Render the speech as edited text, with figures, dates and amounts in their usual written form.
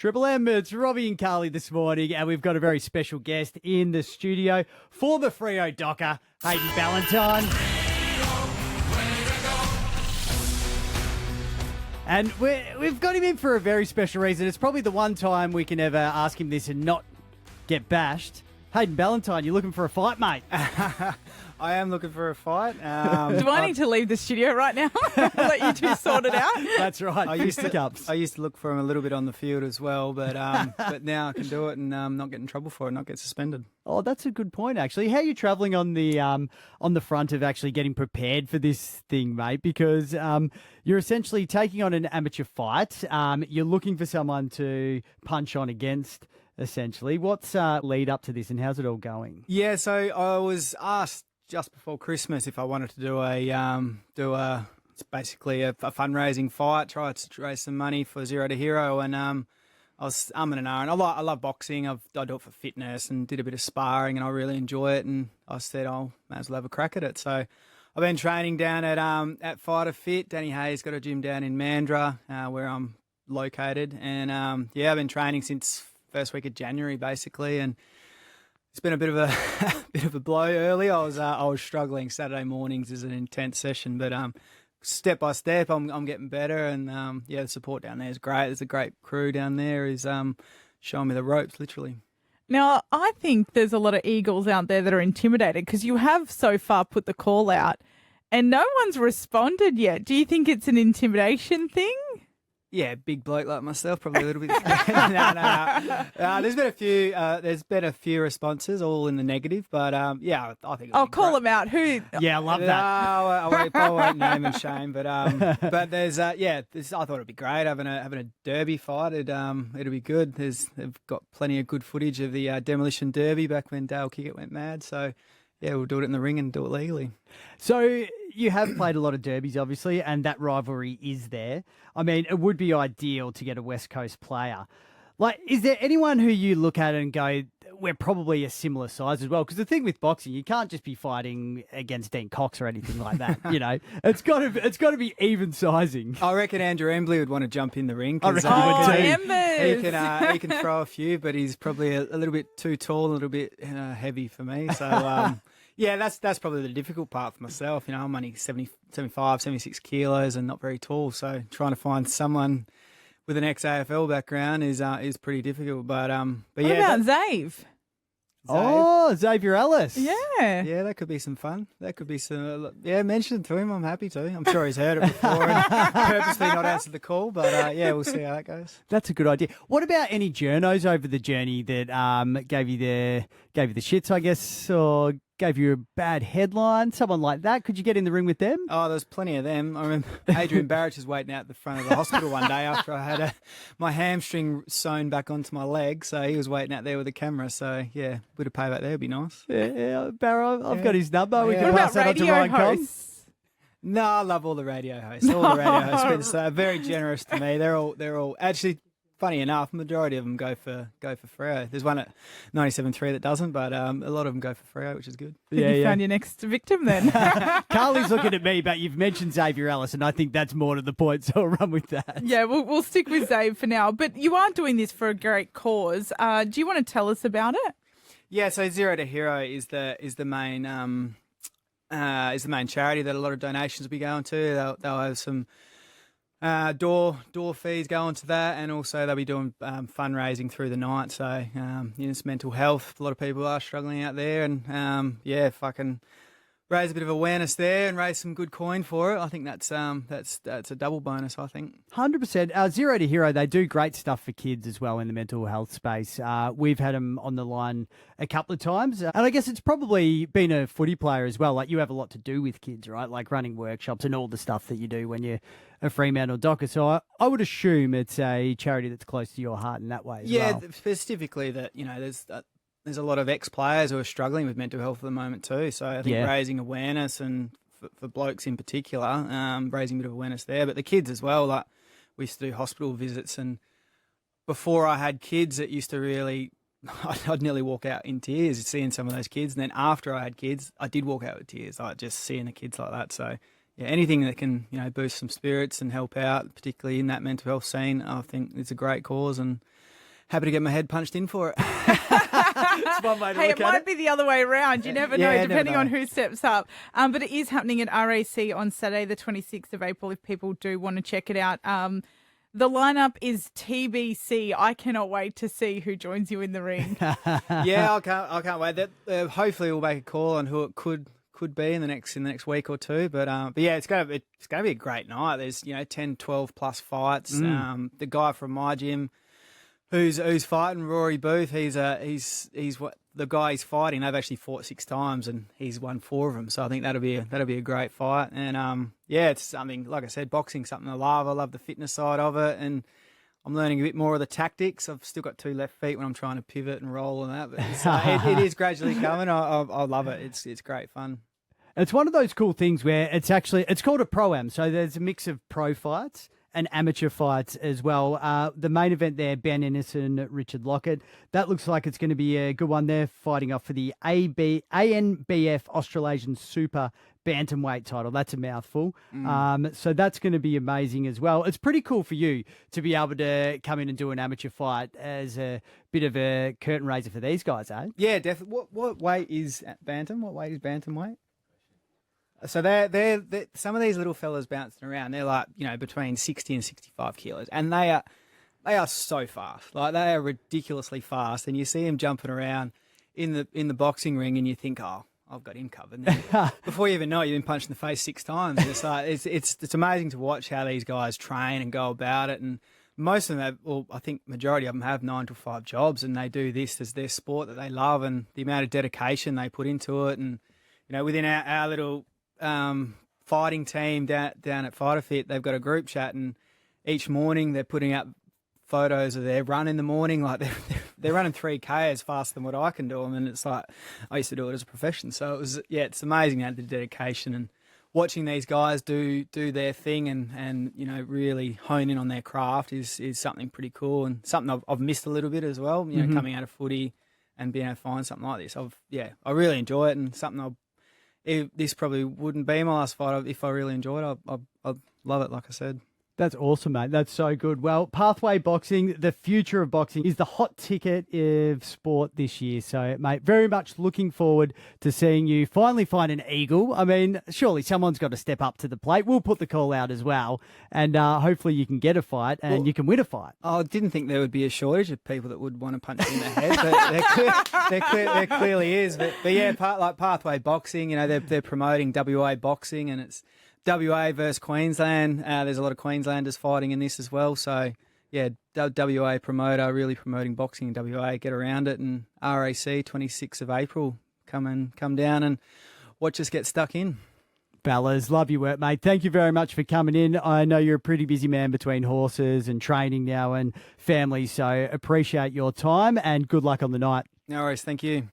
Triple M, it's Robbie and Carly this morning, and we've got a very special guest in the studio, former Freo docker, Hayden Ballantyne. And we've got him in for a very special reason. It's probably the one time we can ever ask him this and not get bashed. Hayden Ballantyne, you're looking for a fight, mate. I am looking for a fight. Do I need to leave the studio right now? Let you two sort it out? That's right. I used to look for him a little bit on the field as well, but now I can do it and not get in trouble for it, not get suspended. Oh, that's a good point, actually. How are you travelling on the front of actually getting prepared for this thing, mate? Because you're essentially taking on an amateur fight. You're looking for someone to punch on against, essentially. What's lead up to this and how's it all going? Yeah, so I was asked just before Christmas if I wanted to do it's basically a fundraising fight, try to raise some money for Zero to Hero, and I was and ahhing. I love boxing. I do it for fitness and did a bit of sparring, and I really enjoy it. And I said, I'll may as well have a crack at it. So I've been training down at Fighter Fit. Danny Hayes got a gym down in Mandurah, where I'm located, and I've been training since first week of January basically, and it's been a bit of a blow early. I was struggling. Saturday mornings is an intense session, but step by step, I'm getting better, and the support down there is great. There's a great crew down there is showing me the ropes, literally. Now, I think there's a lot of Eagles out there that are intimidated because you have so far put the call out and no one's responded yet. Do you think it's an intimidation thing? Yeah, big bloke like myself, probably a little bit. No. There's been a few responses, all in the negative, but I think. I'll call them out. Who? Yeah, I love that. No, I won't name and shame, but there's I thought it'd be great having a derby fight. It'll be good. They've got plenty of good footage of the demolition derby back when Dale Kickett went mad. So. Yeah, we'll do it in the ring and do it legally. So you have played a lot of derbies, obviously, and that rivalry is there. I mean, it would be ideal to get a West Coast player. Like, is there anyone who you look at and go, we're probably a similar size as well? Because the thing with boxing, you can't just be fighting against Dean Cox or anything like that. It's got to be even sizing. I reckon Andrew Embley would want to jump in the ring. I reckon he can throw a few, but he's probably a little bit too tall, a little bit heavy for me. So. Yeah, that's probably the difficult part for myself. I'm only 75, 76 kilos and not very tall. So trying to find someone with an ex-AFL background is pretty difficult. But what about Zave? Oh, Xavier Ellis. Yeah. Yeah, that could be some fun. That could be some... mention it to him. I'm happy to. I'm sure he's heard it before and purposely not answered the call. But, we'll see how that goes. That's a good idea. What about any journos over the journey that gave you the shits, I guess, or gave you a bad headline, someone like that? Could you get in the ring with them? Oh, there's plenty of them. I remember Adrian Barrett was waiting out the front of the hospital one day after I had my hamstring sewn back onto my leg. So he was waiting out there with a camera. So, yeah, a bit of payback there would be nice. Yeah, Barrow, I've got his number. We What can pass about that on to radio Ryan Cobb. hosts? No, I love all the radio hosts. All the radio hosts are very generous to me. They're all actually... Funny enough, majority of them go for Freo. There's one at 97.3 that doesn't, but a lot of them go for Freo, which is good. You found your next victim then. Carly's looking at me, but you've mentioned Xavier Ellis, and I think that's more to the point, so I'll run with that. Yeah, we'll stick with Zave for now. But you are doing this for a great cause. Do you want to tell us about it? Yeah, so Zero to Hero is the main charity that a lot of donations will be going to. They'll have some. Door fees go into that, and also they'll be doing fundraising through the night. So it's mental health. A lot of people are struggling out there, and if I can raise a bit of awareness there and raise some good coin for it, I think that's a double bonus. I think 100%. Zero to Hero, they do great stuff for kids as well in the mental health space. We've had them on the line a couple of times, and I guess it's probably been a footy player as well. Like, you have a lot to do with kids, right? Like running workshops and all the stuff that you do when you're a Fremantle docker. So I would assume it's a charity that's close to your heart in that way as well. Yeah, specifically that there's a lot of ex-players who are struggling with mental health at the moment too. So I think raising awareness, and for blokes in particular, raising a bit of awareness there. But the kids as well, like we used to do hospital visits, and before I had kids, it used to really... I'd nearly walk out in tears seeing some of those kids. And then after I had kids, I did walk out with tears, like just seeing the kids like that. So yeah, anything that can, boost some spirits and help out, particularly in that mental health scene, I think it's a great cause. And happy to get my head punched in for it. It's one way to Hey, look it at might it. be the other way around. You never know, Yeah, never depending on know. who steps up. But it is happening at RAC on Saturday, the 26th of April, if people do want to check it out. The lineup is TBC. I cannot wait to see who joins you in the ring. Yeah, I can't wait. That hopefully we'll make a call on who it could be in the next week or two. But yeah, it's gonna be a great night. There's 10, 12 plus fights. The guy from my gym who's fighting, Rory Booth. He's what the guy he's fighting. They've actually fought 6 times and he's won 4 of them. So I think that'll be a great fight. And yeah, it's something, like I said, boxing something I love. I love the fitness side of it, and I'm learning a bit more of the tactics. I've still got 2 left feet when I'm trying to pivot and roll and that, but it is gradually coming. I love it. It's great fun. It's one of those cool things where it's called a pro-am. So there's a mix of pro fights and amateur fights as well. The main event there, Ben Innocent, Richard Lockett. That looks like it's going to be a good one there, fighting off for the ANBF Australasian Super Bantamweight title. That's a mouthful. So that's going to be amazing as well. It's pretty cool for you to be able to come in and do an amateur fight as a bit of a curtain raiser for these guys, eh? Yeah, definitely. What weight is bantam? What weight is bantamweight? So they're some of these little fellas bouncing around. They're like between 60 and 65 kilos, and they are so fast. Like they are ridiculously fast, and you see them jumping around in the boxing ring, and you think, oh, I've got him covered. And before you even know it, you've been punched in the face 6 times. It's like it's amazing to watch how these guys train and go about it. And most of them have, well, I think majority of them have 9 to 5 jobs, and they do this as their sport that they love, and the amount of dedication they put into it. And within our little fighting team down at Fighter Fit, they've got a group chat, and each morning they're putting up photos of their run in the morning. Like they're running 3K as fast than what I can do them, and it's like I used to do it as a profession. So it's amazing the dedication and watching these guys do their thing and really hone in on their craft is something pretty cool, and something I've missed a little bit as well. Coming out of footy and being able to find something like this, I really enjoy it, and something this probably wouldn't be my last fight if I really enjoyed it. I'd love it, like I said. That's awesome, mate. That's so good. Well, Pathway Boxing, the future of boxing, is the hot ticket of sport this year. So, mate, very much looking forward to seeing you finally find an eagle. I mean, surely someone's got to step up to the plate. We'll put the call out as well. And hopefully you can get a fight and you can win a fight. I didn't think there would be a shortage of people that would want to punch me in the head, but there clearly is. But yeah, like Pathway Boxing, they're promoting WA boxing, and it's WA versus Queensland. There's a lot of Queenslanders fighting in this as well. So, yeah, WA promoter, really promoting boxing in WA. Get around it. And RAC, 26th of April, come down and watch us get stuck in. Ballas, love your work, mate. Thank you very much for coming in. I know you're a pretty busy man between horses and training now and family, so appreciate your time and good luck on the night. No worries. Thank you.